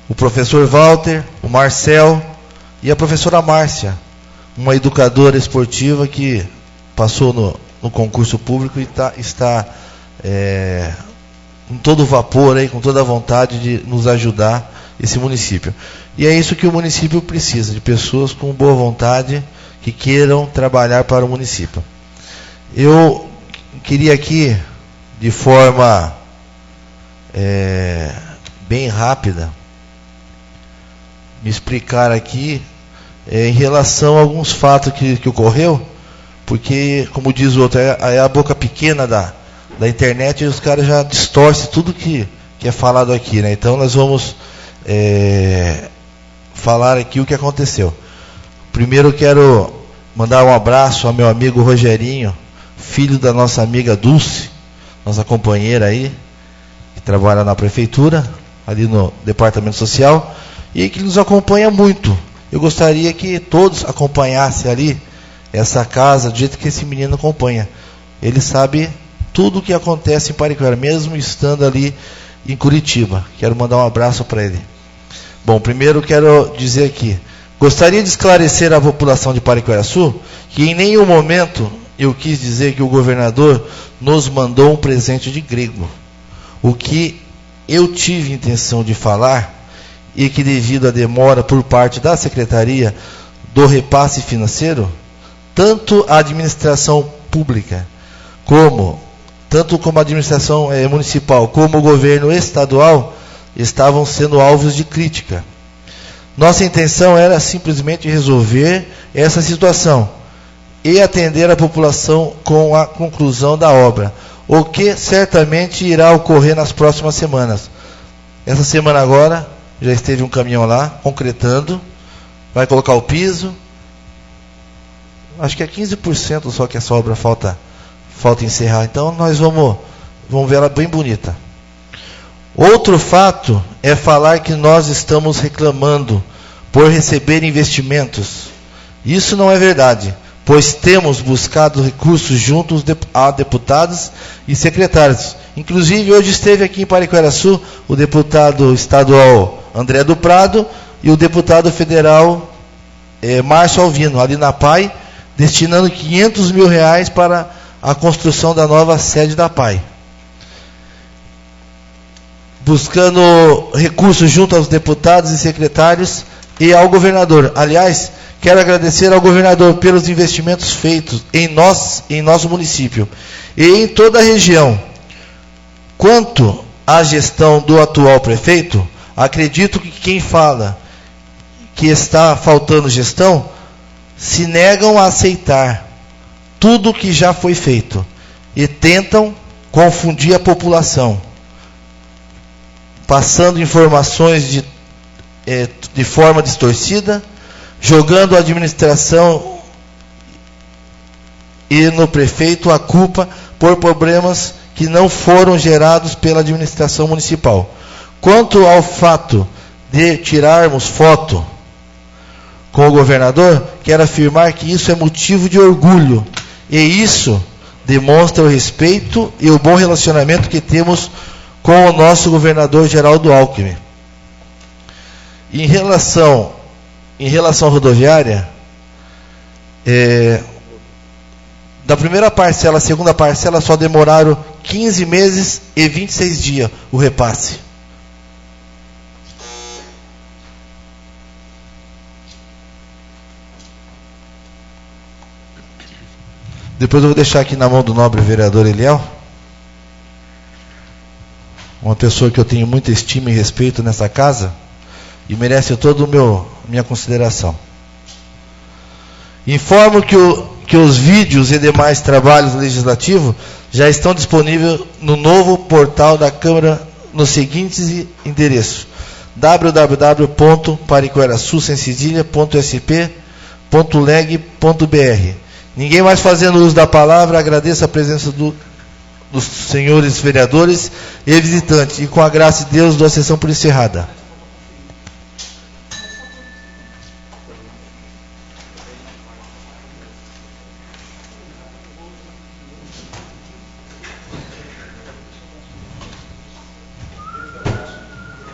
o professor Walter, o Marcel e a professora Márcia, uma educadora esportiva que passou no concurso público e está com todo o vapor, aí, com toda a vontade de nos ajudar esse município. E é isso que o município precisa, de pessoas com boa vontade que queiram trabalhar para o município. Eu queria aqui, de forma bem rápida, me explicar aqui em relação a alguns fatos que ocorreu, porque, como diz o outro, é a boca pequena da internet e os caras já distorcem tudo que é falado aqui, né? Então nós vamos falar aqui o que aconteceu. Primeiro eu quero mandar um abraço ao meu amigo Rogerinho, filho da nossa amiga Dulce, nossa companheira aí, que trabalha na prefeitura, ali no departamento social, e que nos acompanha muito. Eu gostaria que todos acompanhassem ali essa casa do jeito que esse menino acompanha. Ele sabe tudo o que acontece em Pariquara, mesmo estando ali em Curitiba. Quero mandar um abraço para ele. Bom, primeiro quero dizer aqui, gostaria de esclarecer à população de Pariquara-Sul que em nenhum momento eu quis dizer que o governador nos mandou um presente de grego. O que eu tive intenção de falar, e que devido à demora por parte da Secretaria do Repasse Financeiro, tanto a administração pública, tanto como a administração municipal, como o governo estadual, estavam sendo alvos de crítica. Nossa intenção era simplesmente resolver essa situação e atender a população com a conclusão da obra, o que certamente irá ocorrer nas próximas semanas. Essa semana agora, já esteve um caminhão lá, concretando, vai colocar o piso. Acho que é 15% só que essa obra falta encerrar. Então nós vamos ver ela bem bonita. Outro fato é falar que nós estamos reclamando por receber investimentos. Isso não é verdade, pois temos buscado recursos juntos a deputados e secretários. Inclusive, hoje esteve aqui em Pariquera-Açu o deputado estadual André do Prado e o deputado federal Márcio Alvino, ali na PAI, destinando R$500 mil para a construção da nova sede da PAI. Buscando recursos junto aos deputados e secretários e ao governador. Aliás, quero agradecer ao governador pelos investimentos feitos em nosso município e em toda a região. Quanto à gestão do atual prefeito, acredito que quem fala que está faltando gestão se negam a aceitar tudo que já foi feito e tentam confundir a população, passando informações de forma distorcida, jogando a administração e no prefeito a culpa por problemas que não foram gerados pela administração municipal. Quanto ao fato de tirarmos foto com o governador, quero afirmar que isso é motivo de orgulho, e isso demonstra o respeito e o bom relacionamento que temos com o nosso governador Geraldo Alckmin. Em relação à rodoviária, da primeira parcela à segunda parcela só demoraram 15 meses e 26 dias o repasse. Depois eu vou deixar aqui na mão do nobre vereador Eliel, uma pessoa que eu tenho muita estima e respeito nessa casa e merece toda a minha consideração. Informo que os vídeos e demais trabalhos legislativos já estão disponíveis no novo portal da Câmara nos seguintes endereços: www.pariqueraçu.leg.br. Ninguém mais fazendo uso da palavra, agradeço a presença dos senhores vereadores e visitantes, e com a graça de Deus dou a sessão por encerrada.